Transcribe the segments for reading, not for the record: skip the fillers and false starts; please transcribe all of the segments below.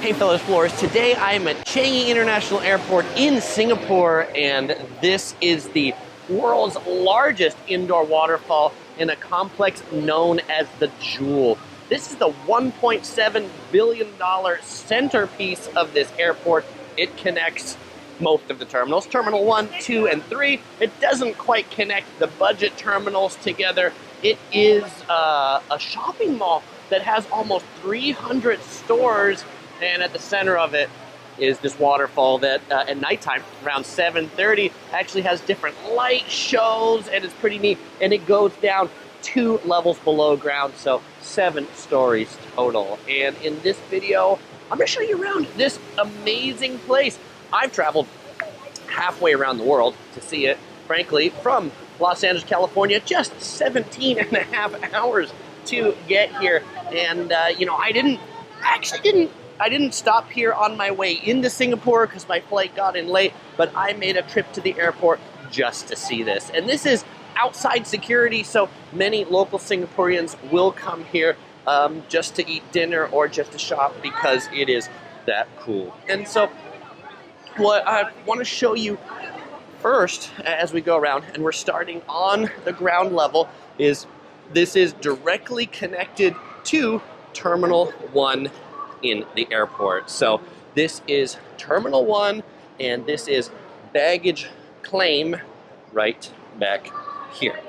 Hey fellow explorers, today I am at Changi International Airport in Singapore, and this is the world's largest indoor waterfall in a complex known as the Jewel. This is the $1.7 billion centerpiece of this airport. It connects most of the terminals, Terminal 1, 2, and 3. It doesn't quite connect the budget terminals together. It is a shopping mall that has almost 300 stores. And at the center of it is this waterfall that at nighttime, around 7:30, actually has different light shows, and it's pretty neat. And it goes down 2 levels below ground, so 7 stories total. And in this video, I'm gonna show you around this amazing place. I've traveled halfway around the world to see it, frankly, from Los Angeles, California, just 17 and a half hours to get here. And, you know, I didn't stop here on my way into Singapore because my flight got in late, but I made a trip to the airport just to see this. And this is outside security, so many local Singaporeans will come here just to eat dinner or just to shop because it is that cool. And so what I want to show you first as we go around, and we're starting on the ground level, is this is directly connected to Terminal 1 in the airport. So this is Terminal 1, and this is baggage claim right back here.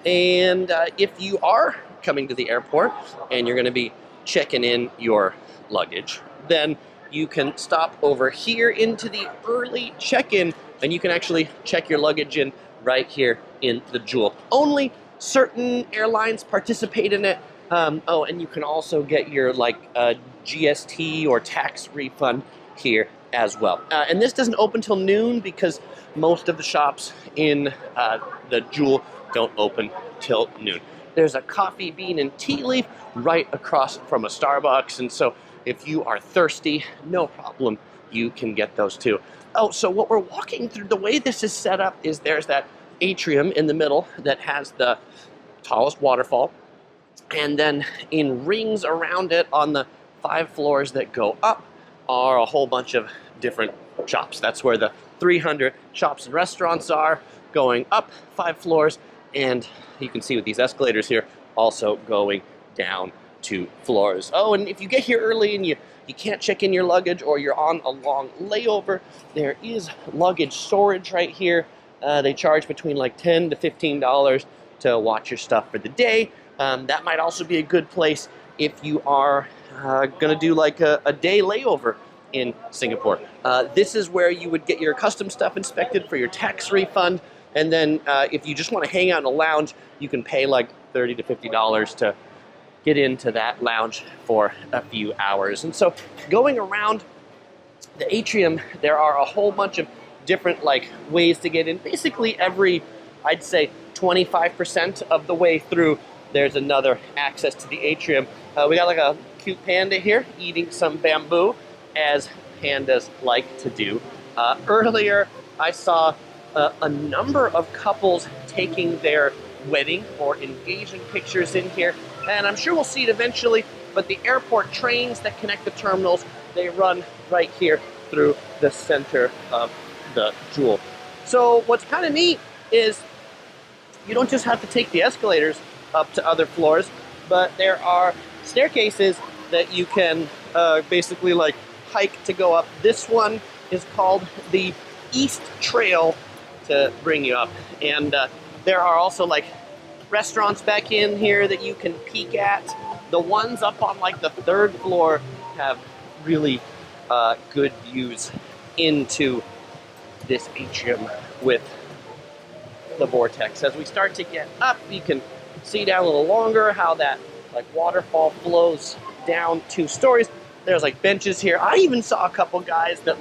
And if you are coming to the airport and you're going to be checking in your luggage, then you can stop over here into the early check-in, and you can actually check your luggage in right here in the Jewel. Only certain airlines participate in it. Oh, and you can also get your GST or tax refund here as well. And this doesn't open till noon because most of the shops in the Jewel don't open till noon. There's a coffee bean and tea leaf right across from a Starbucks, and so if you are thirsty, no problem, you can get those too. Oh, so what we're walking through, the way this is set up is there's that atrium in the middle that has the tallest waterfall, and then in rings around it on the 5 floors that go up are a whole bunch of different shops. That's where the 300 shops and restaurants are, going up 5 floors, and you can see with these escalators here also going down 2 floors. Oh, and if you get here early and you can't check in your luggage or you're on a long layover, there is luggage storage right here. They charge between like $10 to $15 to watch your stuff for the day. That might also be a good place if you are going to do like a day layover in Singapore. This is where you would get your custom stuff inspected for your tax refund. And then if you just want to hang out in a lounge, you can pay like $30 to $50 to get into that lounge for a few hours. And so going around the atrium, there are a whole bunch of different ways to get in. Basically every, I'd say 25% of the way through, there's another access to the atrium. We got like a cute panda here eating some bamboo, as pandas like to do. Earlier, I saw a number of couples taking their wedding or engagement pictures in here, and I'm sure we'll see it eventually, but the airport trains that connect the terminals, they run right here through the center of the Jewel. So what's kind of neat is you don't just have to take the escalators up to other floors, but there are staircases that you can basically hike to go up. This one is called the East Trail to bring you up, and there are also restaurants back in here that you can peek at. The ones up on the 3rd floor have really good views into this atrium with the vortex. As we start to get up, you can see down a little longer how that waterfall flows down 2 stories. There's benches here. I even saw a couple guys that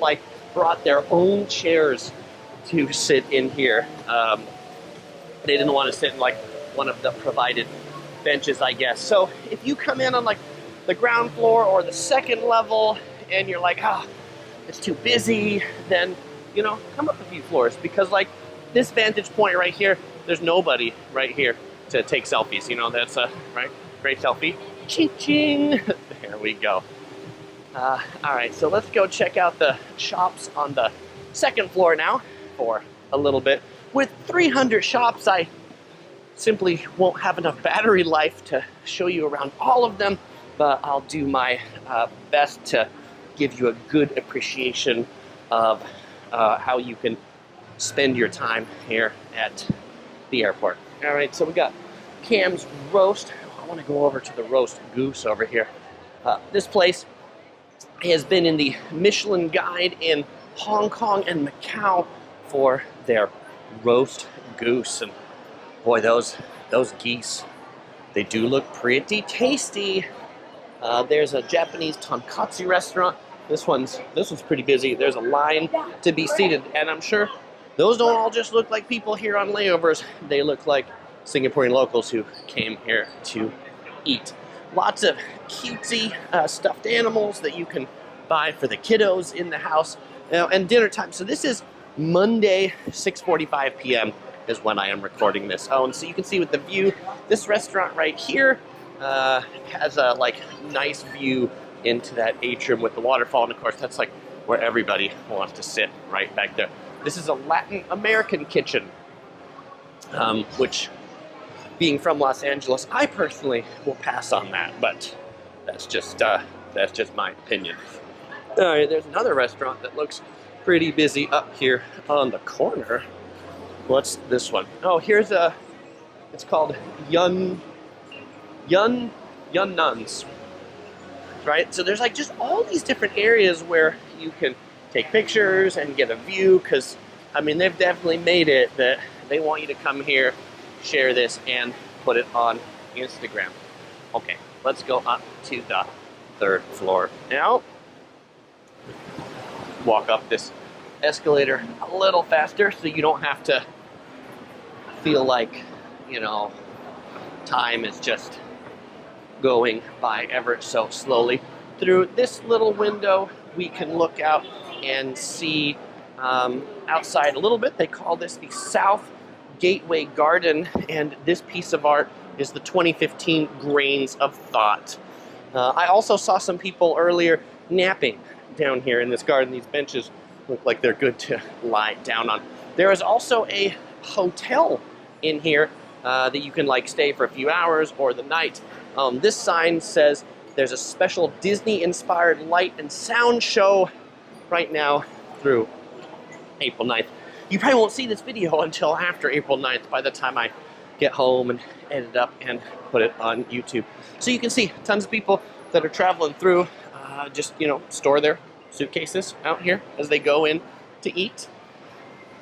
brought their own chairs to sit in here. They didn't want to sit in one of the provided benches, I guess. So if you come in on the ground floor or the 2nd level and you're it's too busy, then come up a few floors, because this vantage point right here, there's nobody right here to take selfies. That's a great selfie. Ching ching. There we go. All right, so let's go check out the shops on the second floor now for a little bit. With 300 shops, I simply won't have enough battery life to show you around all of them, but I'll do my best to give you a good appreciation of how you can spend your time here at the airport. All right, so we got Cam's Roast. I want to go over to the roast goose over here. This place has been in the Michelin Guide in Hong Kong and Macau for their roast goose. And boy, those geese, they do look pretty tasty. There's a Japanese tonkatsu restaurant. This one's pretty busy. There's a line to be seated, and I'm sure those don't all just look like people here on layovers. They look like Singaporean locals who came here to eat. Lots of cutesy stuffed animals that you can buy for the kiddos in the house. And dinner time. So this is Monday, 6:45 p.m. is when I am recording this. Oh, and so you can see with the view, this restaurant right here has a nice view into that atrium with the waterfall, and of course that's like where everybody wants to sit, right back there. This is a Latin American kitchen, which, being from Los Angeles, I personally will pass on that, but that's just my opinion. All right, there's another restaurant that looks pretty busy up here on the corner. What's this one? Oh, it's called Yun Nuns. Right? So there's just all these different areas where you can take pictures and get a view, because, I mean, they've definitely made it that they want you to come here, share this, and put it on Instagram. Okay, let's go up to the third floor now. Walk up this escalator a little faster so you don't have to feel like, time is just going by ever so slowly. Through this little window, we can look out and see outside a little bit. They call this the South Gateway Garden, and this piece of art is the 2015 Grains of Thought. I also saw some people earlier napping down here in this garden. These benches look like they're good to lie down on. There is also a hotel in here that you can stay for a few hours or the night. This sign says there's a special Disney-inspired light and sound show right now through April 9th. You probably won't see this video until after April 9th, by the time I get home and edit up and put it on YouTube. So you can see tons of people that are traveling through, just store their suitcases out here as they go in to eat.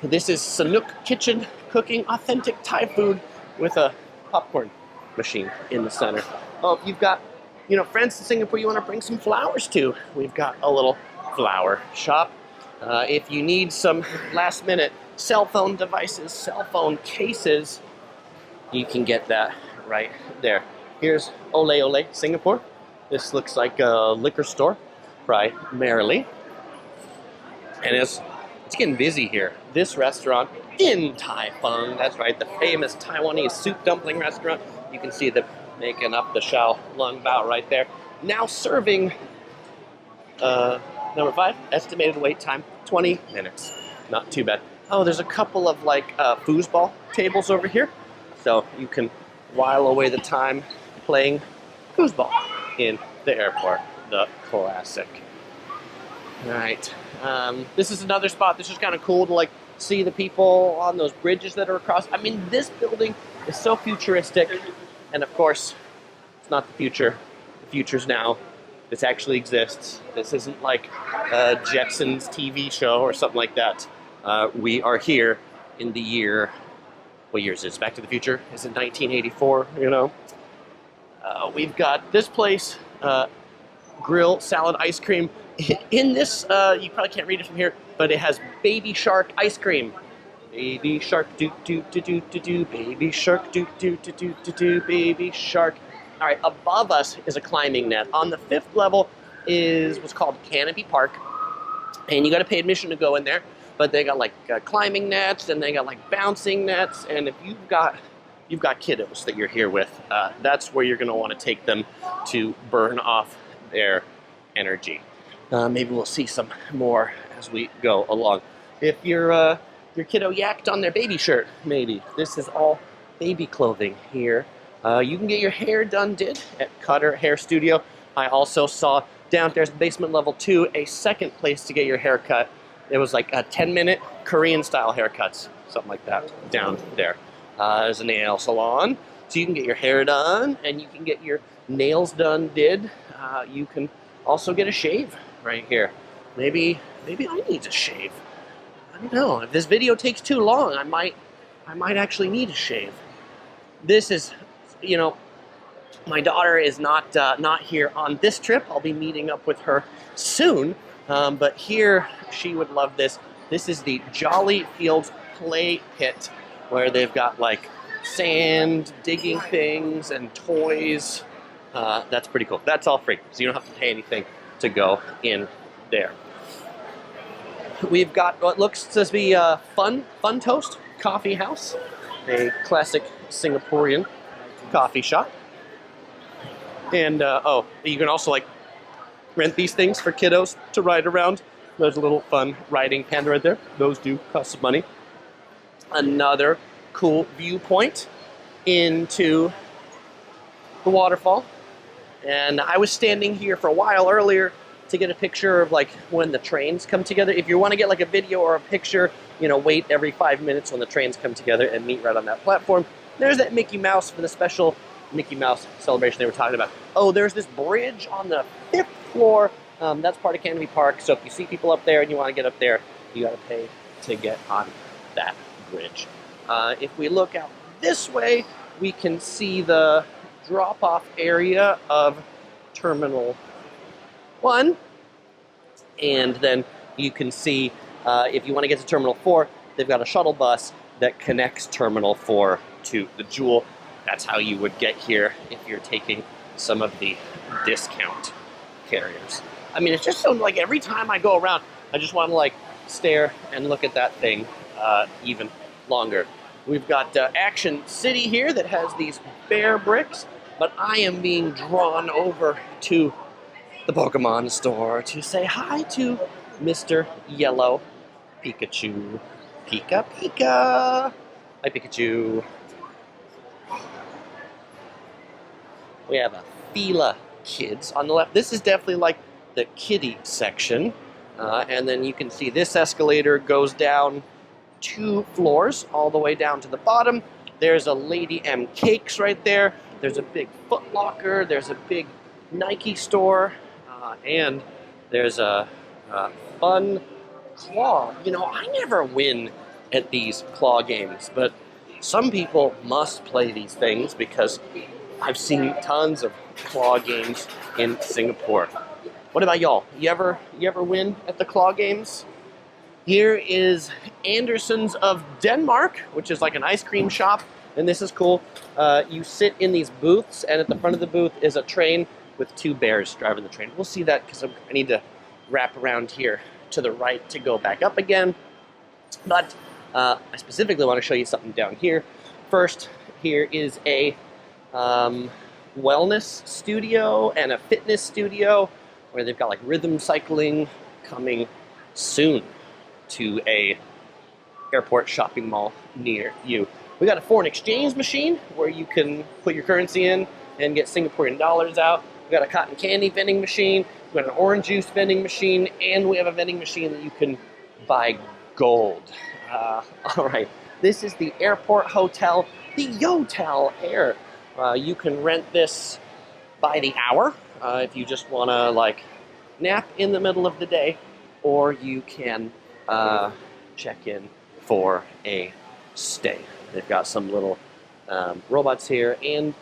This is Sanook Kitchen, cooking authentic Thai food with a popcorn machine in the center. Oh, if you've got friends in Singapore you want to bring some flowers to, we've got a little flower shop. If you need some last minute cell phone devices, cell phone cases, you can get that right there. Here's Ole Ole Singapore. This looks like a liquor store primarily, and it's getting busy here. This restaurant in Tai Fung, that's right, the famous Taiwanese soup dumpling restaurant. You can see them making up the Xiao Long Bao right there. Now serving number 5, estimated wait time 20 minutes. Not too bad. Oh, there's a couple of foosball tables over here, so you can while away the time playing foosball in the airport. The classic. All right, this is another spot. This is kind of cool to see the people on those bridges that are across. I mean, this building is so futuristic, and of course, it's not the future. The future's now. This actually exists. This isn't like a Jetsons TV show or something like that. We are here in the year, what year is this? Back to the Future? Is it 1984? We've got this place, grill, salad, ice cream. In this, you probably can't read it from here, but it has baby shark ice cream. Baby shark, do do do do do do. Baby shark, do do do do do do. Baby shark. All right, above us is a climbing net. On the 5th level is what's called Canopy Park, and you got to pay admission to go in there. But they got climbing nets, and they got bouncing nets. And if you've got kiddos that you're here with, that's where you're going to want to take them to burn off their energy. Maybe we'll see some more as we go along. If your kiddo yacked on their baby shirt, maybe this is all baby clothing here. You can get your hair done at Cutter Hair Studio. I also saw downstairs, basement level 2, a second place to get your hair cut. It was like a 10-minute Korean style haircuts, something like that, down there. There's a nail salon, so you can get your hair done and you can get your nails done. You can also get a shave right here. Maybe I need to shave. I don't know. If this video takes too long, I might actually need a shave. This is, my daughter is not here on this trip. I'll be meeting up with her soon. But here, she would love this. This is the Jolly Fields Play Pit, where they've got like sand, digging things, and toys. That's pretty cool. That's all free, so you don't have to pay anything to go in there. We've got what looks to be a Fun Toast Coffee House, a classic Singaporean coffee shop. And you can also like rent these things for kiddos to ride around. There's a little fun riding panda right there. Those do cost some money. Another cool viewpoint into the waterfall. And I was standing here for a while earlier to get a picture of like when the trains come together. If you want to get like a video or a picture, wait every 5 minutes when the trains come together and meet right on that platform. There's that Mickey Mouse for the special Mickey Mouse celebration they were talking about. Oh, there's this bridge on the 5th floor. That's part of Canopy Park. So if you see people up there and you want to get up there, you got to pay to get on that bridge. If we look out this way, we can see the drop-off area of Terminal 1. And then you can see, if you want to get to Terminal 4, they've got a shuttle bus that connects Terminal 4 to the Jewel. That's how you would get here if you're taking some of the discount carriers. I mean, it's just so like every time I go around, I just want to like stare and look at that thing even longer. We've got Action City here that has these bear bricks, but I am being drawn over to the Pokemon store to say hi to Mr. Yellow Pikachu. Pika Pika! Hi, Pikachu. We have a Fila Kids on the left. This is definitely like the kiddie section. And then you can see this escalator goes down 2 floors all the way down to the bottom. There's a Lady M Cakes right there. There's a big Foot Locker. There's a big Nike store. And there's a fun claw. I never win at these claw games, but some people must play these things because I've seen tons of claw games in Singapore. What about y'all? You ever win at the claw games? Here is Anderson's of Denmark, which is like an ice cream shop, and this is cool. You sit in these booths, and at the front of the booth is a train with 2 bears driving the train. We'll see that because I need to wrap around here to the right to go back up again. But I specifically want to show you something down here. First, here is a wellness studio and a fitness studio where they've got like rhythm cycling coming soon to a airport shopping mall near you. We got a foreign exchange machine where you can put your currency in and get Singaporean dollars out. We got a cotton candy vending machine. We got an orange juice vending machine, and we have a vending machine that you can buy gold. All right, this is the airport hotel, the Yotel Air. You can rent this by the hour if you just want to like nap in the middle of the day, or you can check in for a stay. They've got some little robots here, and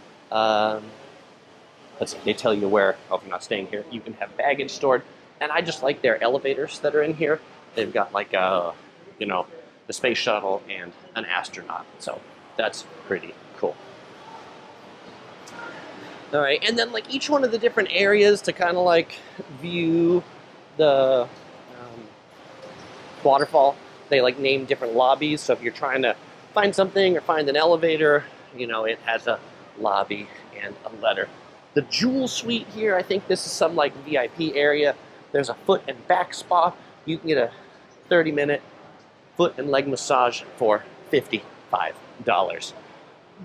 let's see, they tell you where, if you're not staying here, you can have baggage stored. And I just like their elevators that are in here. They've got like the space shuttle and an astronaut. So that's pretty cool. All right, and then like each one of the different areas to kind of like view the waterfall, they like name different lobbies. So if you're trying to find something or find an elevator, it has a lobby and a letter. The Jewel Suite here, I think this is some like VIP area There's a foot and back spa. You can get a 30-minute foot and leg massage for $55.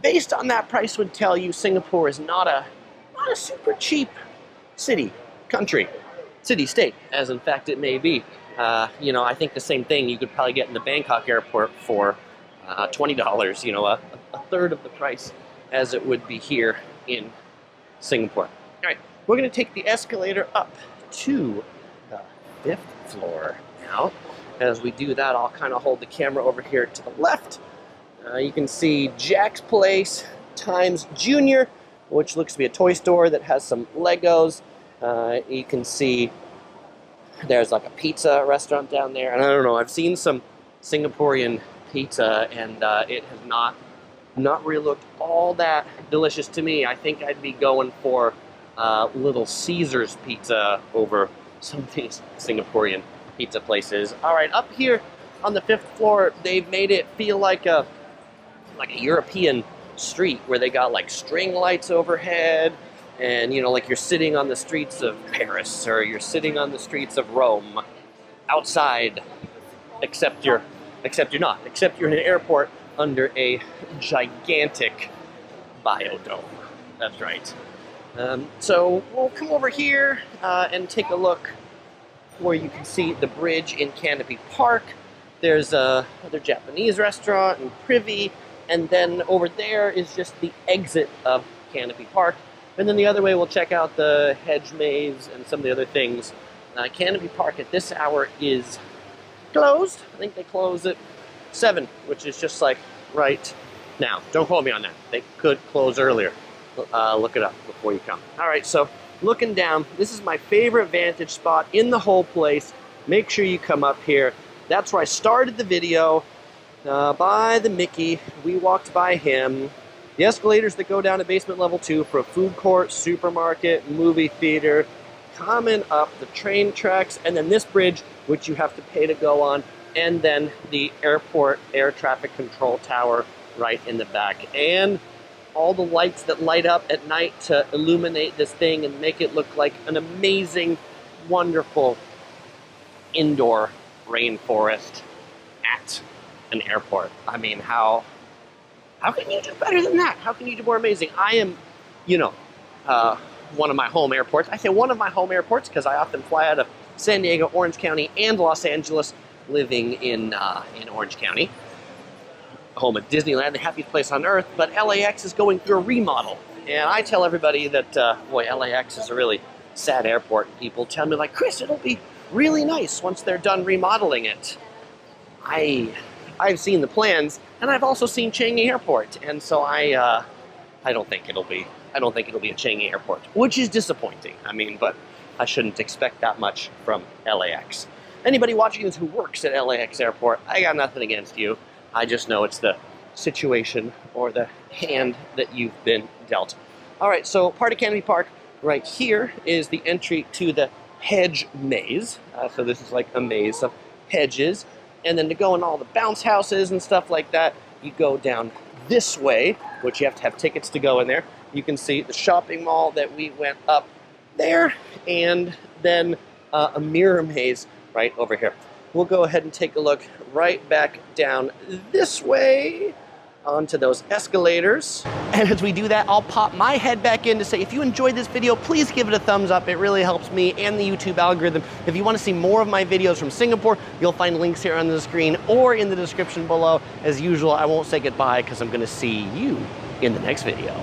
Based on that price would tell you Singapore is not a super cheap city, country, city, state, as in fact it may be. You know, I think the same thing you could probably get in the Bangkok airport for $20, you know, a third of the price as it would be here in Singapore. All right, we're going to take the escalator up to the 5th floor now. As we do that, I'll kind of hold the camera over here to the left. You can see Jack's Place Times Junior, which looks to be a toy store that has some Legos. You can see there's like a pizza restaurant down there. And I don't know, I've seen some Singaporean pizza and it has not really looked all that delicious to me. I think I'd be going for Little Caesars pizza over some of these Singaporean pizza places. All right, up here on the 5th floor, they've made it feel like a European street where they got like string lights overhead, and you know, like you're sitting on the streets of Paris or you're sitting on the streets of Rome outside, except you're not, except you're in an airport under a gigantic biodome. That's right. So we'll come over here and take a look where you can see the bridge in Canopy Park. There's another Japanese restaurant and Privy, and then over there is just the exit of Canopy Park. And then the other way we'll check out the hedge maze and some of the other things. Canopy Park at this hour is closed. I think they close at 7, which is just like right now. Don't quote me on that. They could close earlier. Look it up before you come. All right, so looking down, this is my favorite vantage spot in the whole place. Make sure you come up here. That's where I started the video, by the Mickey. We walked by him. The escalators that go down to basement level 2 for a food court, supermarket, movie theater, coming up the train tracks, and then this bridge, which you have to pay to go on, and then the airport air traffic control tower right in the back. And all the lights that light up at night to illuminate this thing and make it look like an amazing, wonderful indoor rainforest at an airport. I mean, how can you do better than that? How can you do more amazing? I am, you know, one of my home airports. I say one of my home airports because I often fly out of San Diego, Orange County, and Los Angeles, living in Orange County. Home of Disneyland, the happiest place on earth, but LAX is going through a remodel. And I tell everybody that, boy, LAX is a really sad airport. People tell me, like, Chris, it'll be really nice once they're done remodeling it. I've seen the plans, and I've also seen Changi Airport, and so I don't think it'll be a Changi Airport, which is disappointing. I mean, but I shouldn't expect that much from LAX. Anybody watching this who works at LAX Airport, I got nothing against you. I just know it's the situation or the hand that you've been dealt. All right, so part of Canopy Park right here is the entry to the hedge maze. So this is like a maze of hedges. And then to go in all the bounce houses and stuff like that, you go down this way, which you have to have tickets to go in there. You can see the shopping mall that we went up there, and then a mirror maze right over here. We'll go ahead and take a look right back down this way onto those escalators. And as we do that, I'll pop my head back in to say, if you enjoyed this video, please give it a thumbs up. It really helps me and the YouTube algorithm. If you want to see more of my videos from Singapore, you'll find links here on the screen or in the description below. As usual, I won't say goodbye because I'm going to see you in the next video.